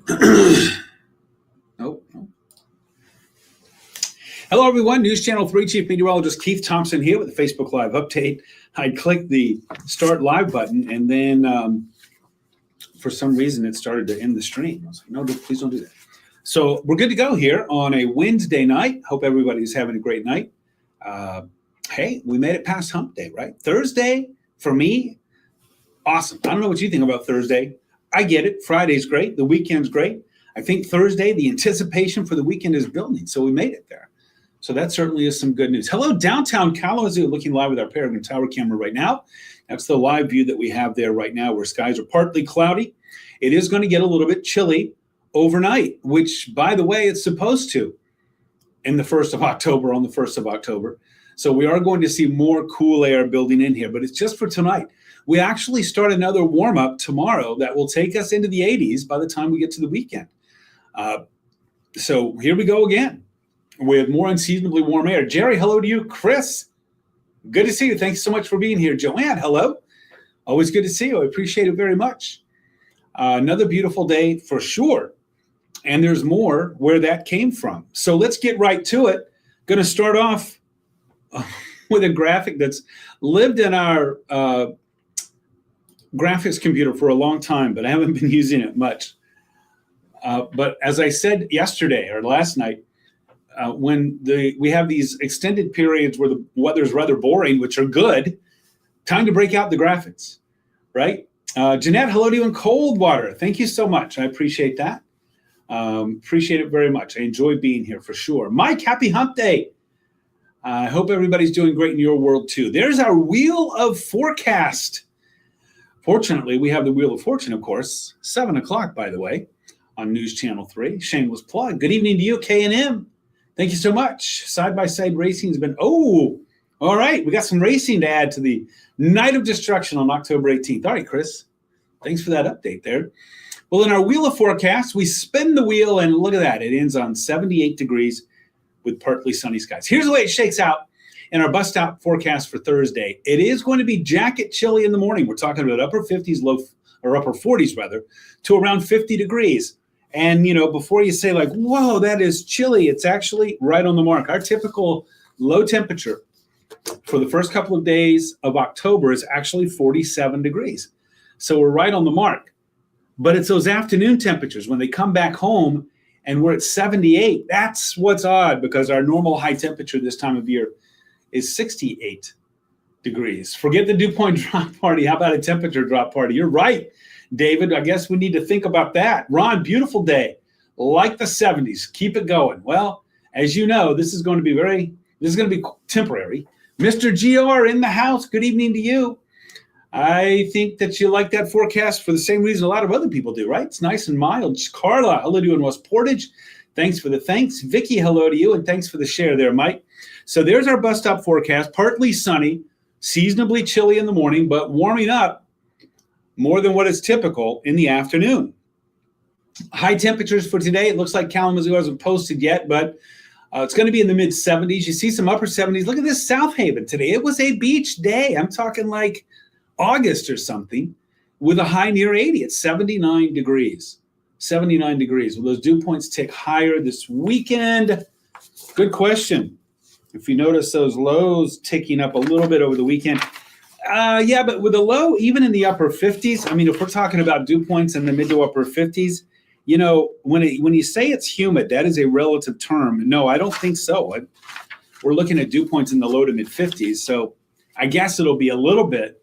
Nope. Hello, everyone. News Channel 3 Chief Meteorologist Keith Thompson here with the Facebook Live update. I clicked the Start Live button, and then for some reason it started to end the stream. I was like, no, please don't do that. So we're good to go here on a Wednesday night. Hope everybody's having a great night. Hey, we made it past hump day, right? Thursday, for me, awesome. I don't know what you think about Thursday. I get it. Friday's great. The weekend's great. I think Thursday, the anticipation for the weekend is building. So we made it there. So that certainly is some good news. Hello, downtown Kalamazoo, looking live with our Peregrine Tower camera right now. That's the live view that we have there right now, where skies are partly cloudy. It is going to get a little bit chilly overnight, which, by the way, it's supposed to in the 1st of October, on the 1st of October. So we are going to see more cool air building in here, but it's just for tonight. We actually start another warm-up tomorrow that will take us into the 80s by the time we get to the weekend. So here we go again with more unseasonably warm air. Jerry, hello to you. Chris, good to see you. Thanks so much for being here. Joanne, hello. Always good to see you. I appreciate it very much. Another beautiful day for sure. And there's more where that came from. So let's get right to it. Going to start off with a graphic that's lived in our graphics computer for a long time, but I haven't been using it much. But as I said yesterday or last night, when we have these extended periods where the weather's rather boring, which are good, time to break out the graphics, right? Jeanette, hello to you in Coldwater. Thank you so much. I appreciate that. Appreciate it very much. I enjoy being here for sure. Mike, happy hump day. I hope everybody's doing great in your world too. There's our Wheel of Forecast. Fortunately, we have the Wheel of Fortune, of course, 7 o'clock, by the way, on News Channel 3. Shameless plug. Good evening to you, K&M. Thank you so much. Side-by-side racing has been, all right. We got some racing to add to the Night of Destruction on October 18th. All right, Chris. Thanks for that update there. Well, in our Wheel of Forecast, we spin the wheel, and look at that. It ends on 78 degrees with partly sunny skies. Here's the way it shakes out in our bus stop forecast for Thursday. It is going to be jacket chilly in the morning. We're talking about upper 50s, upper 40s rather, to around 50 degrees. And, before you say like, whoa, that is chilly, it's actually right on the mark. Our typical low temperature for the first couple of days of October is actually 47 degrees. So we're right on the mark. But it's those afternoon temperatures when they come back home and we're at 78. That's what's odd, because our normal high temperature this time of year is 68 degrees. Forget the dew point drop party. How about a temperature drop party? You're right, David. I guess we need to think about that. Ron, beautiful day. Like the 70s. Keep it going. Well, as you know, this is going to be temporary. Mr. GR in the house. Good evening to you. I think that you like that forecast for the same reason a lot of other people do, right? It's nice and mild. Carla, hello to you in West Portage. Thanks for the thanks. Vicky, hello to you, and thanks for the share there, Mike. So there's our bus stop forecast. Partly sunny, seasonably chilly in the morning, but warming up more than what is typical in the afternoon. High temperatures for today. It looks like Kalamazoo hasn't posted yet, but it's going to be in the mid-70s. You see some upper 70s. Look at this South Haven today. It was a beach day. I'm talking like August or something, with a high near 80 at 79 degrees. 79 degrees. Will those dew points tick higher this weekend? Good question. If you notice those lows ticking up a little bit over the weekend. Yeah, but with a low, even in the upper 50s, I mean, if we're talking about dew points in the mid to upper 50s, when you say it's humid, that is a relative term. No, I don't think so. We're looking at dew points in the low to mid 50s. So I guess it'll be a little bit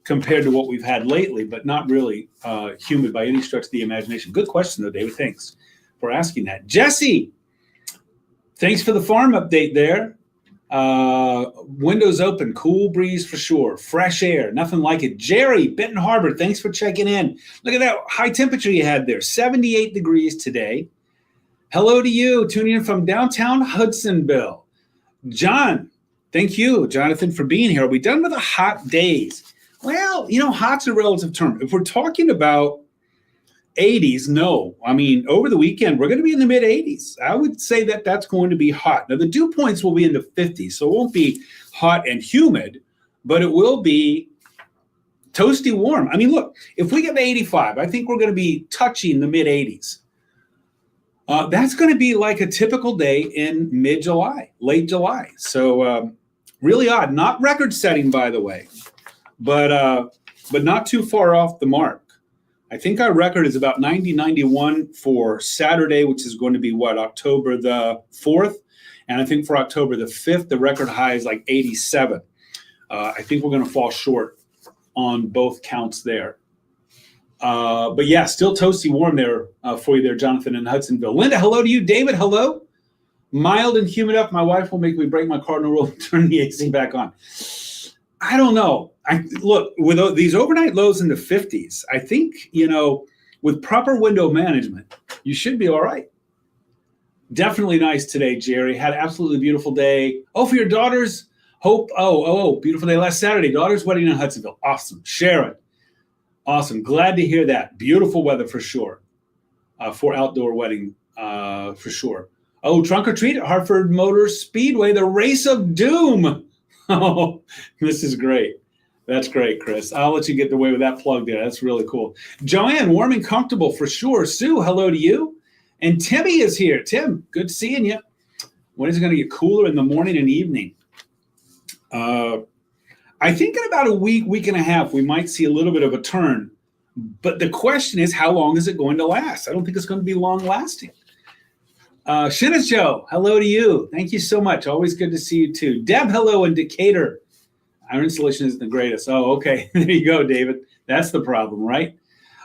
compared to what we've had lately, but not really humid by any stretch of the imagination. Good question, though, David. Thanks for asking that. Jesse, thanks for the farm update there. Windows open, cool breeze for sure. Fresh air, nothing like it. Jerry, Benton Harbor, thanks for checking in. Look at that high temperature you had there, 78 degrees today. Hello to you, tuning in from downtown Hudsonville. John, thank you, Jonathan, for being here. Are we done with the hot days? Well, hot's a relative term. If we're talking about 80s, no. I mean, over the weekend, we're going to be in the mid-80s. I would say that that's going to be hot. Now, the dew points will be in the 50s, so it won't be hot and humid, but it will be toasty warm. I mean, look, if we get to 85, I think we're going to be touching the mid-80s. That's going to be like a typical day in mid-July, late July. So really odd. Not record-setting, by the way, but not too far off the mark. I think our record is about 90-91 for Saturday, which is going to be October the 4th. And I think for October the 5th, the record high is like 87. I think we're going to fall short on both counts there. But yeah, still toasty warm there for you there, Jonathan in Hudsonville. Linda, hello to you. David, hello. Mild and humid up. My wife will make me break my cardinal rule and turn the AC back on. I don't know. Look, with these overnight lows in the 50s, I think, with proper window management, you should be all right. Definitely nice today, Jerry. Had an absolutely beautiful day. Oh, for your daughter's Hope. Oh, beautiful day last Saturday. Daughter's wedding in Hudsonville. Awesome. Sharon. Awesome. Glad to hear that. Beautiful weather for sure. For outdoor wedding, for sure. Oh, trunk or treat at Hartford Motor Speedway, the Race of Doom. Oh, this is great. That's great, Chris. I'll let you get away with that plug there. That's really cool. Joanne, warm and comfortable for sure. Sue, hello to you. And Timmy is here. Tim, good seeing you. When is it going to get cooler in the morning and evening? I think in about a week and a half, we might see a little bit of a turn. But the question is, how long is it going to last? I don't think it's going to be long lasting. Shinnis Joe, hello to you. Thank you so much. Always good to see you too. Deb, hello in Decatur. Our installation isn't the greatest. Oh, okay. There you go, David. That's the problem, right?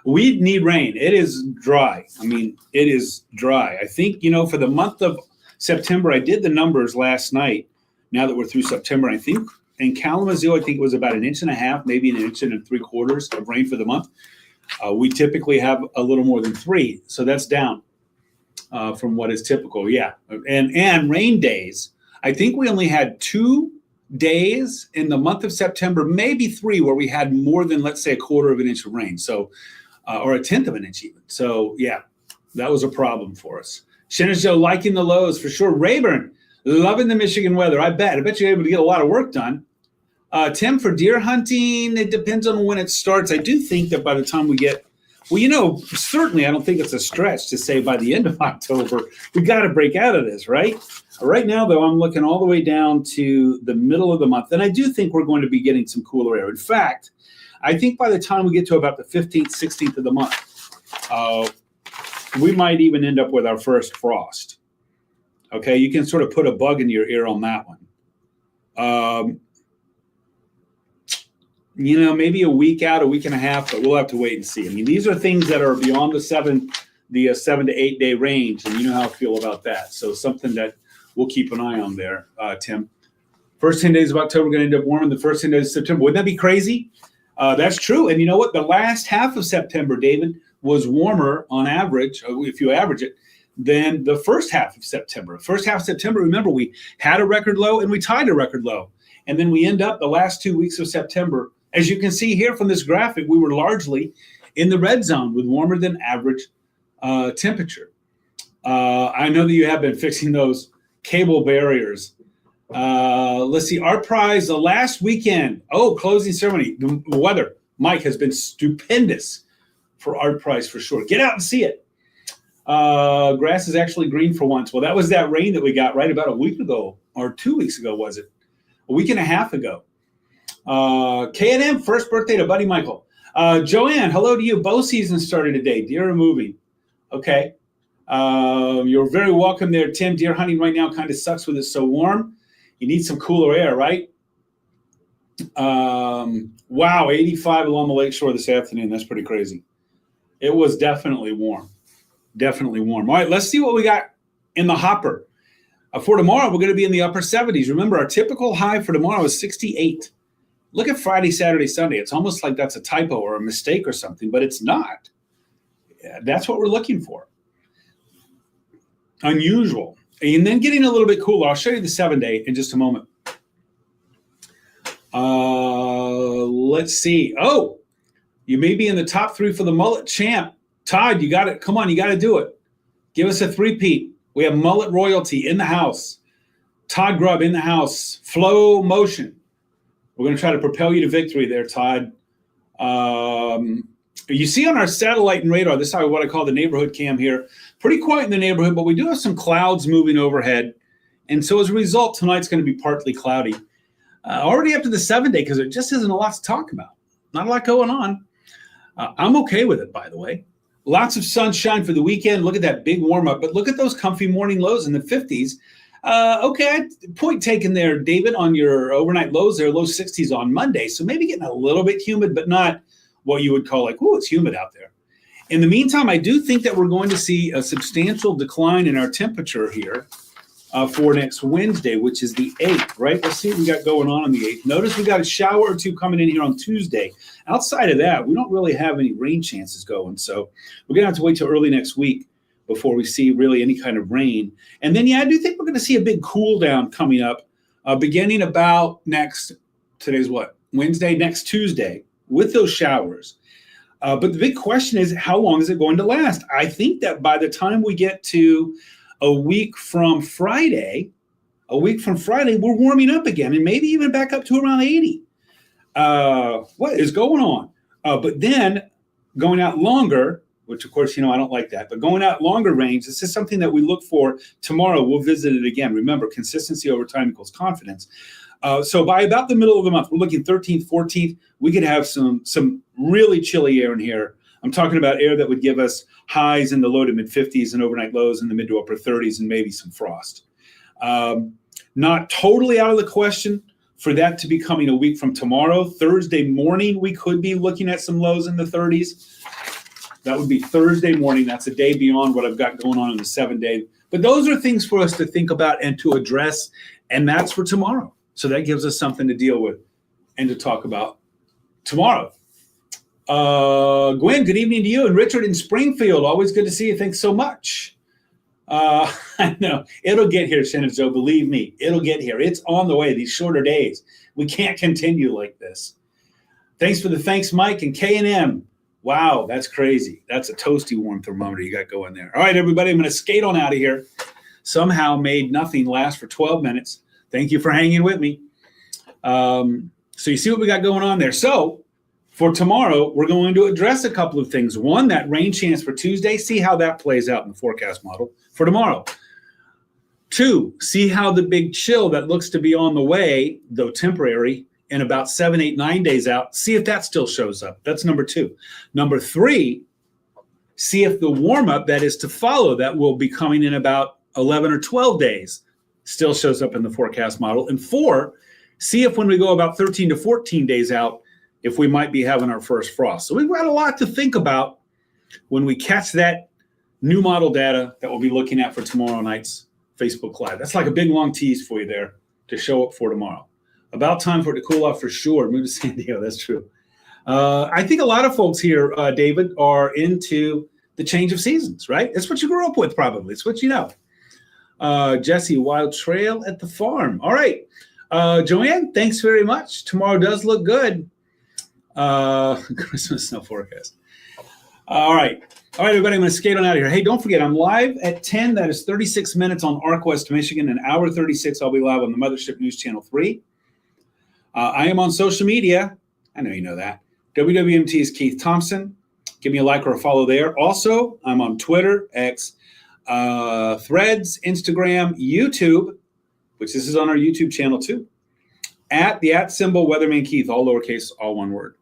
We need rain. It is dry. It is dry. I think, for the month of September, I did the numbers last night. Now that we're through September, I think in Kalamazoo, I think it was about 1.5 inches, maybe 1.75 inches of rain for the month. We typically have a little more than 3. So that's down from what is typical. Yeah. And rain days. I think we only had 2 days in the month of September, maybe 3, where we had more than, let's say, 1/4 inch of rain. So, or 1/10 inch even. So yeah, that was a problem for us. Shannon Joe liking the lows for sure. Rayburn, loving the Michigan weather. I bet you're able to get a lot of work done. Tim, for deer hunting, it depends on when it starts. I do think that by the time we get, certainly I don't think it's a stretch to say by the end of October, we got to break out of this, right? Right now, though, I'm looking all the way down to the middle of the month, and I do think we're going to be getting some cooler air. In fact, I think by the time we get to about the 15th, 16th of the month, we might even end up with our first frost. Okay, you can sort of put a bug in your ear on that one. Maybe a week out, a week and a half, but we'll have to wait and see. These are things that are beyond the 7 to 8 day range, and you know how I feel about that. So something that we'll keep an eye on there, Tim. First 10 days of October are going to end up warmer than the first 10 days of September. Wouldn't that be crazy? That's true. And you know what? The last half of September, David, was warmer on average, if you average it, than the first half of September. First half of September, remember, we had a record low and we tied a record low. And then we end up the last 2 weeks of September. As you can see here from this graphic, we were largely in the red zone with warmer than average temperature. I know that you have been fixing those cable barriers. Let's see, Art Prize, the last weekend. Oh, closing ceremony. The weather, Mike, has been stupendous for Art Prize for sure. Get out and see it. Grass is actually green for once. Well, that was that rain that we got right about a week ago, or 2 weeks ago, was it? A week and a half ago. K&M, first birthday to Buddy Michael. Joanne, hello to you. Bow season started today. Deer are moving. Okay. You're very welcome there, Tim. Deer hunting right now kind of sucks with it so warm. You need some cooler air, right? Wow, 85 along the lakeshore this afternoon. That's pretty crazy. It was definitely warm. Definitely warm. All right, let's see what we got in the hopper. For tomorrow, we're going to be in the upper 70s. Remember, our typical high for tomorrow is 68. Look at Friday, Saturday, Sunday. It's almost like that's a typo or a mistake or something, but it's not. That's what we're looking for. Unusual. And then getting a little bit cooler. I'll show you the 7-day in just a moment. Let's see. Oh, you may be in the top 3 for the mullet champ. Todd, you got it. Come on, you got to do it. Give us a 3-peat. We have mullet royalty in the house. Todd Grubb in the house. Flow motion. We're going to try to propel you to victory there, Todd. You see on our satellite and radar, this is what I call the neighborhood cam here. Pretty quiet in the neighborhood, but we do have some clouds moving overhead. And so as a result, tonight's going to be partly cloudy. Already up to the 7-day because there just isn't a lot to talk about. Not a lot going on. I'm okay with it, by the way. Lots of sunshine for the weekend. Look at that big warm up, but look at those comfy morning lows in the 50s. Okay, point taken there, David, on your overnight lows there, low 60s on Monday. So maybe getting a little bit humid, but not what you would call like, oh, it's humid out there. In the meantime, I do think that we're going to see a substantial decline in our temperature here for next Wednesday, which is the 8th, right? Let's see what we got going on the 8th. Notice we got a shower or two coming in here on Tuesday. Outside of that, we don't really have any rain chances going. So we're going to have to wait till early next week before we see really any kind of rain. And then, yeah, I do think we're going to see a big cool down coming up beginning about today's what? Wednesday, next Tuesday with those showers. But the big question is, how long is it going to last? I think that by the time we get to a week from Friday, we're warming up again and maybe even back up to around 80. What is going on? But then going out longer, which of course, I don't like that, but going out longer range, this is something that we look for tomorrow. We'll visit it again. Remember, consistency over time equals confidence. So by about the middle of the month, we're looking 13th, 14th, we could have some really chilly air in here. I'm talking about air that would give us highs in the low to mid 50s and overnight lows in the mid to upper 30s and maybe some frost. Not totally out of the question for that to be coming a week from tomorrow. Thursday morning, we could be looking at some lows in the 30s. That would be Thursday morning. That's a day beyond what I've got going on in the 7-day. But those are things for us to think about and to address, and that's for tomorrow. So that gives us something to deal with and to talk about tomorrow. Gwen, good evening to you. And Richard in Springfield, always good to see you. Thanks so much. I know. It'll get here, Shinizo. Believe me, it'll get here. It's on the way, these shorter days. We can't continue like this. Thanks for the thanks, Mike and K&M. Wow, that's crazy. That's a toasty warm thermometer you got going there. All right, everybody, I'm going to skate on out of here. Somehow made nothing last for 12 minutes. Thank you for hanging with me. So you see what we got going on there. So for tomorrow, we're going to address a couple of things. One, that rain chance for Tuesday. See how that plays out in the forecast model for tomorrow. Two, see how the big chill that looks to be on the way, though temporary, in about 7, 8, 9 days out, see if that still shows up. That's number two. Number three, see if the warm-up that is to follow that will be coming in about 11 or 12 days still shows up in the forecast model. And four, see if when we go about 13 to 14 days out, if we might be having our first frost. So we've got a lot to think about when we catch that new model data that we'll be looking at for tomorrow night's Facebook Live. That's like a big, long tease for you there to show up for tomorrow. About time for it to cool off for sure. Move to San Diego, that's true. I think a lot of folks here, David, are into the change of seasons, right? It's what you grew up with, probably. It's what you know. Jesse, Wild Trail at the farm. All right. Joanne, thanks very much. Tomorrow does look good. Christmas snow forecast. All right. All right, everybody, I'm going to skate on out of here. Hey, don't forget, I'm live at 10. That is 36 minutes on ARC West Michigan. An hour 36, I'll be live on the Mothership News Channel 3. I am on social media. I know you know that. WWMT is Keith Thompson. Give me a like or a follow there. Also, I'm on Twitter, X, Threads, Instagram, YouTube, which this is on our YouTube channel too. At the @ Weatherman Keith, all lowercase, all one word.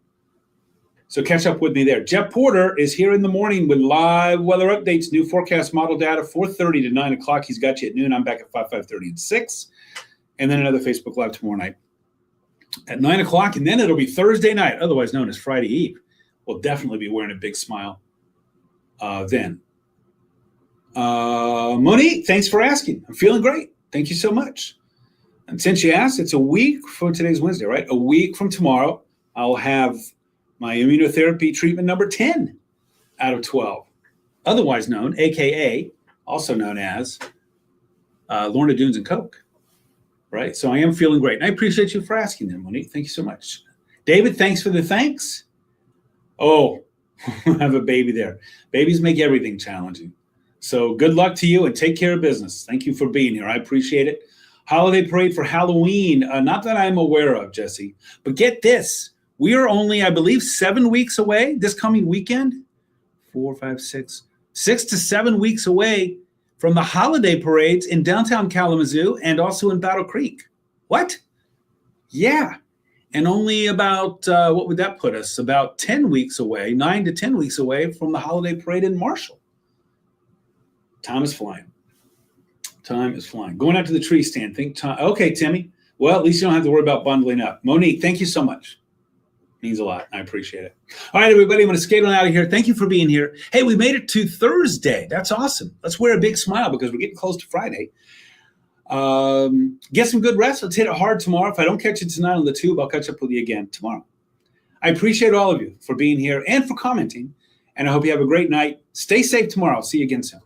So catch up with me there. Jeff Porter is here in the morning with live weather updates, new forecast model data, 4:30 to 9 o'clock. He's got you at noon. I'm back at 5, 5:30, and 6. And then another Facebook Live tomorrow night at 9 o'clock. And then it'll be Thursday night, otherwise known as Friday Eve. We'll definitely be wearing a big smile then. Monique, thanks for asking. I'm feeling great. Thank you so much. And since you asked, it's a week from today's Wednesday, right? A week from tomorrow, I'll have my immunotherapy treatment number 10 out of 12, otherwise known, AKA, also known as Lorna Doones and Coke, right? So I am feeling great. And I appreciate you for asking them, Monique. Thank you so much. David, thanks for the thanks. Oh, I have a baby there. Babies make everything challenging. So good luck to you and take care of business. Thank you for being here. I appreciate it. Holiday parade for Halloween. Not that I'm aware of, Jesse, but get this. We are only, I believe, 7 weeks away this coming weekend. 4, 5, 6, 6 to 7 weeks away from the holiday parades in downtown Kalamazoo and also in Battle Creek. What? Yeah. And only about, what would that put us? About 10 weeks away, 9 to 10 weeks away from the holiday parade in Marshall. Time is flying. Time is flying. Going out to the tree stand. Think time. Okay, Timmy. Well, at least you don't have to worry about bundling up. Monique, thank you so much. Means a lot. I appreciate it. All right, everybody, I'm going to skate on out of here. Thank you for being here. Hey, we made it to Thursday. That's awesome. Let's wear a big smile because we're getting close to Friday. Get some good rest. Let's hit it hard tomorrow. If I don't catch you tonight on the tube, I'll catch up with you again tomorrow. I appreciate all of you for being here and for commenting, and I hope you have a great night. Stay safe tomorrow. I'll see you again soon.